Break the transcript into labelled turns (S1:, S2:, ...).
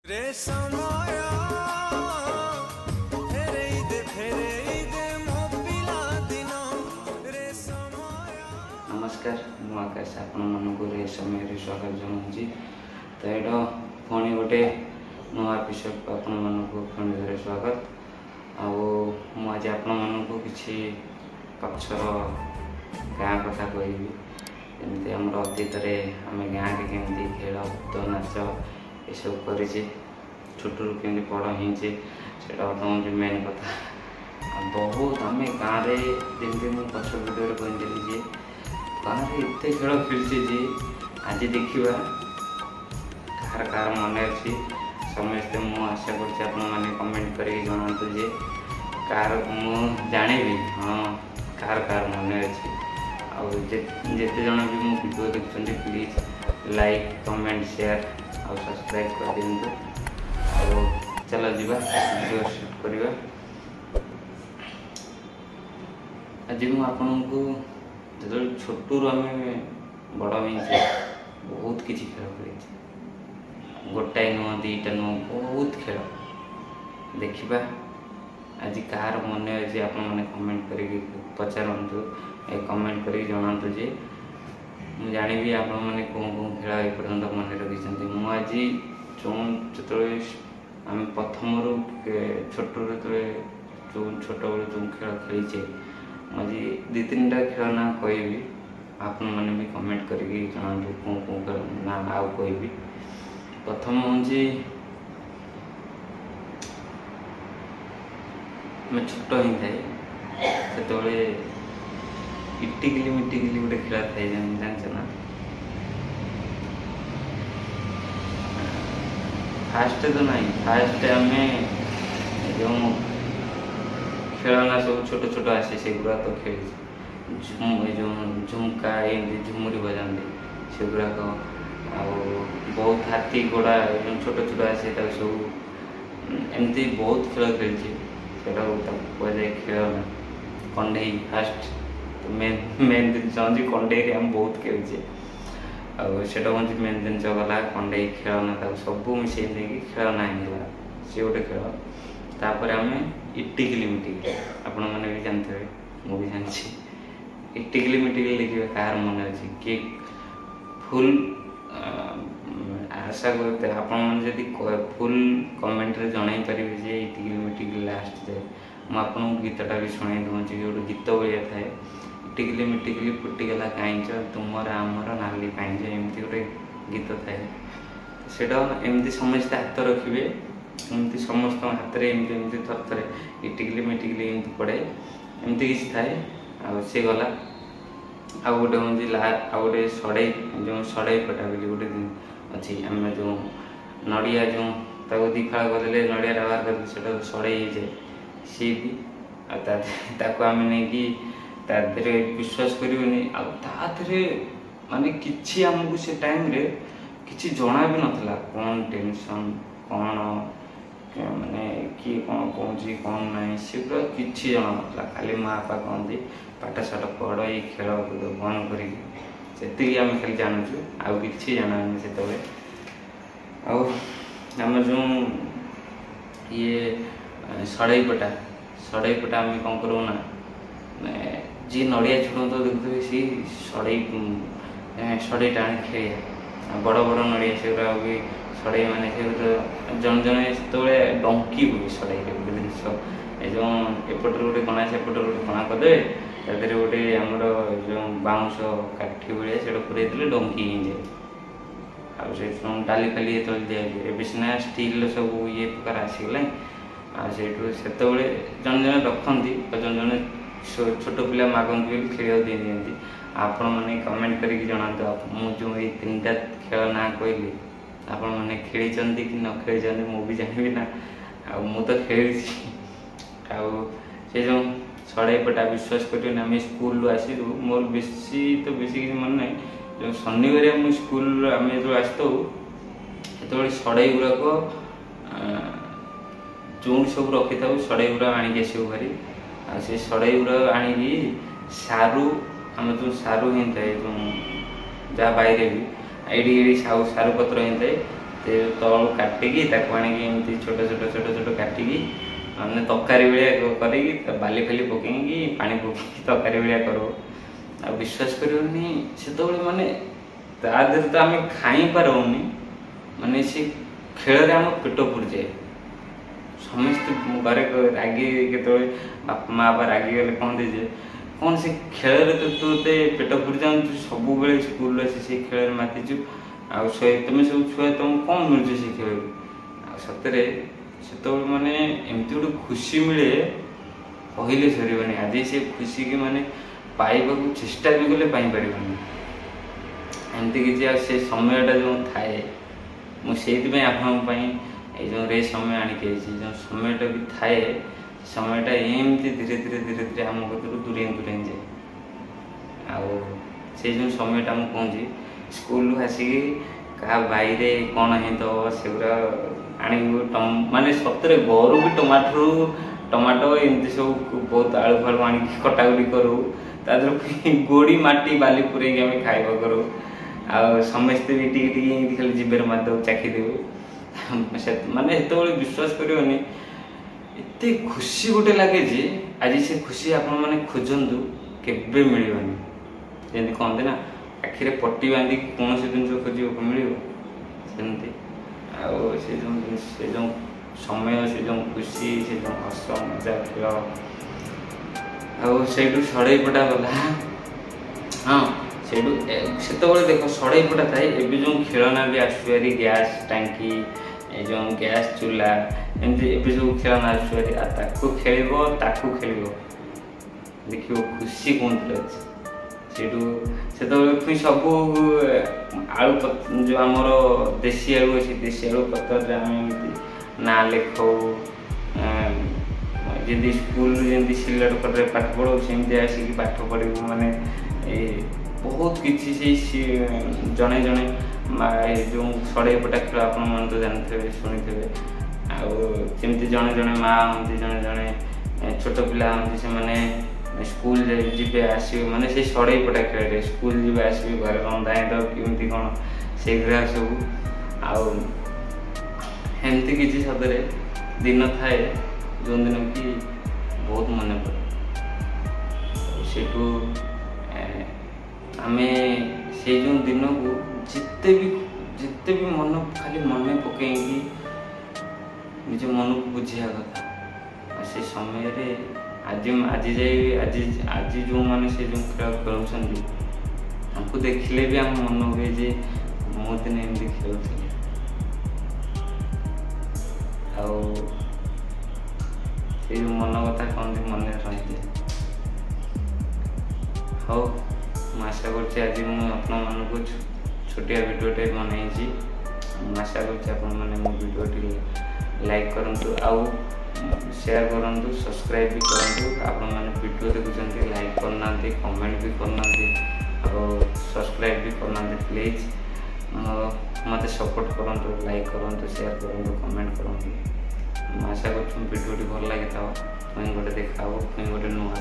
S1: नमस्कार मु आकाश आपण मानक समय स्वागत जनाऊँगी। तो ये पुणी गोटे नुआ एपिसोड आपण मानक पुणी स्वागत आज आपण मानक किसी पक्षर गाँ कथा कहि जमी आम अतीत आम गाँ के केमती खेल कूद नाच ये सब कर छोटू केमती बड़ होचे से मेन कथा बहुत आम गाँव जमी मुझे पक्ष भिडियो कहली जे गाँव में एत खेल खेलचे जे आज देखा कार कार मन अच्छी समस्ते मु आशा कर कमेंट करके जनातु जे कार मु जानी हाँ कार कार मन अच्छी आते जन भी मो वीडियो देखते प्लीज लाइक कमेंट शेयर और सब्सक्राइब कर दिंतु चलो जीवा वीडियो शूट करवा। आज मुझे जो छोटू आम बड़ होचे बहुत किसी खेल खेल गोटाए नुह दीटा नुह बहुत खेल देखा आज कार मन अच्छे आपने कमेंट करके पचारतु कमेंट कर जनातु जे मुझे जानी आपने कौन कौन खेल एपर्तंत मन रखी मुझे जो आम प्रथम छोटू जो छोट बड़े जो खेल खेलीचे मुझे दी तीन टा खेल ना कहि आपण मैंने भी कमेंट करके जनातु कौन कौन खेल ना आउ कहि। प्रथम हूँ मैं छोट ही थाए से इटिकली मिटिकली गोटे खेल थाए जान ना फास्ट तो नहीं फास्ट आम जो खेलना सब छोट छोट आसे से गुड़ा तो खेल जो झुमका ये झुमुरी बजाते से गुड़ाक बहुत हाथी घोड़ा जो छोट छोट आसे सब एमती बहुत खेल खेलचे कहुए खेलना कंडे फास्ट तो मेन जिन कंडे आम बहुत खेलचे आटा हूँ मेन जिन गला कंडे खेलना सब मिसे खेलना ही सी गोटे खेल तापर आम इटिकली मिटिकली आपण मैंने भी जानते मु भी जानी इटिकली मिटिकली देखिए कार मन अच्छी किए फुल आशा करते आपड़ी फुल कमेंट रे जन पारे जे इटिकली मिटिकली लास्ट जाए मुझे गीतटा भी शुणी दूसरी गोटे गीत भाया थाए इटिकली मिटिकली फुटीगला काईच तुमर आमर नाली पाइज एमती गोटे गीत थाए से एमती समस्ते हाथ रखिए एमती समस्त हाथ में एमती थर थे इटिकली मिटिकली एमती पड़े एमती किसी थाए सी गला आउ गोटे हूँ आउ गोटे सड़े जो सड़े पटा बोली गोटे अच्छी आम जो नड़िया जो दी फाड़ करदे नड़िया बाहर कर सड़े जाए सी भी आम नहीं विश्वास करें आते माने किसी आमको से टाइम रे किसी जना भी नाला कौन टेंशन कौन माने किए कौन कौन कौन ना से पूरा किसी जना ना खाली माँ बापा कहते पाठशाठ पढ़ ये खेल कूद बंद करके आम खाली जानूँ आउ कि जाना से आम जो ये सड़ई पटा आम कौन करूँ ना जी नड़िया छोड़ तो देखते सी सड़ई टाणी खेल बड़ बड़ नड़िया से भी सड़ई माने से जन जन जो डंकी हुए सड़ई गोटे जिन जो एपटर गोटे कणा सेपटर गोटे कणा करदे तादे गोटे आमर जो बाउंश काठी भाया से पूरे डंकी ही जाए आ डाली फाली ये दिखाई सीना स्टील सब ये प्रकार आसीगला से जन जन रखती जन जन छोट पिला मागती खेल दे दिखती आपण मैंने कमेंट करके जनातु मुझे ये तीन टा खेल ना कहली आपण मैंने खेली कि न खेली मु भी जानवी ना मु तो खेली जो सड़े पटा विश्वास कर आम स्कूल आसी मोर बेसी तो बेसी किसी मन ना जो शनिवार मुझे स्कूल आम जो आसतु जो सड़े गुड़ाक जो सब रखी था सड़े गुड़ा आणिक आसू भारी से सड़े गुड़ा आनी सारू आम जो सारू ही थाए जो जहाँ बाहर भी ये सारू पत्र ही थाए से तलू काटिकी एमती छोट छोट छोट छोट काटिकी मैंने तरकारी भाया कर बाली फाली पकईकि पानी पकईकि तरकारी भाया करो आ विश्वास करनी से माने तादेह तो आम खाई पारूनी माने से खेल आम पेट पुरी जाए समस्त घरे रागी के बापा माँ बापा रागी गले कहते जे कौन से खेल तू पेट पुरी जाऊँ सब बेले स्कूल से खेल मातिचु तुम सब छुआ तुम कौन मिलूँ से खेल सतरे से माने एमती गोटे खुशी मिले कहले सर आज से खुशी की माने पाइबा चेष्टा भी कले पार एमती कि से समयटा जो थाए मुझे जो रे समय आणिकी जो समयटा भी थाए समयटा एमती धीरे धीरे धीरे धीरे आम कतरू दूरे दूरे जाए से जो समयटा मुझे कहूँ स्कूल आसिकी क्या बाईरे कौन है तो सेगुरा आनी माने सतरे घर भी टमाटो एमती सब बहुत आलू फालू आनी कटाकटी करूँ तादर गोड़ी माटी बाली पूरे आम खाइबा करूँ आ समस्ते भी टी खाली जीवर मारदेव चाखी देव माने जो विश्वास करनी एत खुशी गोटे लगे जे आज से खुशी आपण मैंने खोजतु केबे मिलवानी जमी कहते ना आखिरे पट्टी बांधी कौन से जिन खोज मिल सेमती से जो समय से जो खुशी से जो हस मजा खेल आईटू सड़ई पटा गला हाँ से देख सड़ई पटा थाए एवं जो खेलना भी आसुरी गैस टांकी जो गैस चूल्हा एमती सब खेलना आसुरी ताकू खेल देख खुशी कौन अच्छे से सब आलू जो आमर देशी आलू अच्छी देशी आलू पत्र आम ना लिखो जमी स्कूल जमी सिलेट कर पाठ पढ़ो सेमती आसिक पाठ पढ़ू माने बहुत किसी से जड़े जड़े जो सड़ई पटा खेल आप तो जानते शुणी आमती जड़े जड़े माँ हमें जड़े जड़े छोट पिला हमें से स्कूल जी आसवे माने से सड़ई पटा खेल स्कूल जी आसवे घर रंधा तो कमी कौन से सब आमती किसी सदरे दिन थाए जो दिन कि बहुत मन पड़े सेठू आम से जो दिन को जिते भी मन खाली मन पकईकि निज मन को बुझा कथा से समय रे आज जो मैंने से जो खेल खेलुंट हमको देखिले भी आम मन हुए जे मो दिन एमती खेलुली से मन कथा कहते मन रही हाँ आशा कर आज मुझे छोटिया भिडियोटे बनाई आशा कर मो भिडियो लाइक करूँ आउ शेयर करूँ सब्सक्राइब भी करूँ आपण मैंने वीडियो देखुं लाइक करना कमेंट भी करना सब्सक्राइब भी करना प्लीज मत सपोर्ट करूँ लाइक करूँ शेयर करूँ कमेंट करूँ आशा कर भिडियो भल लगे था पुणी गोटे देखा पुणी गोटे नुआ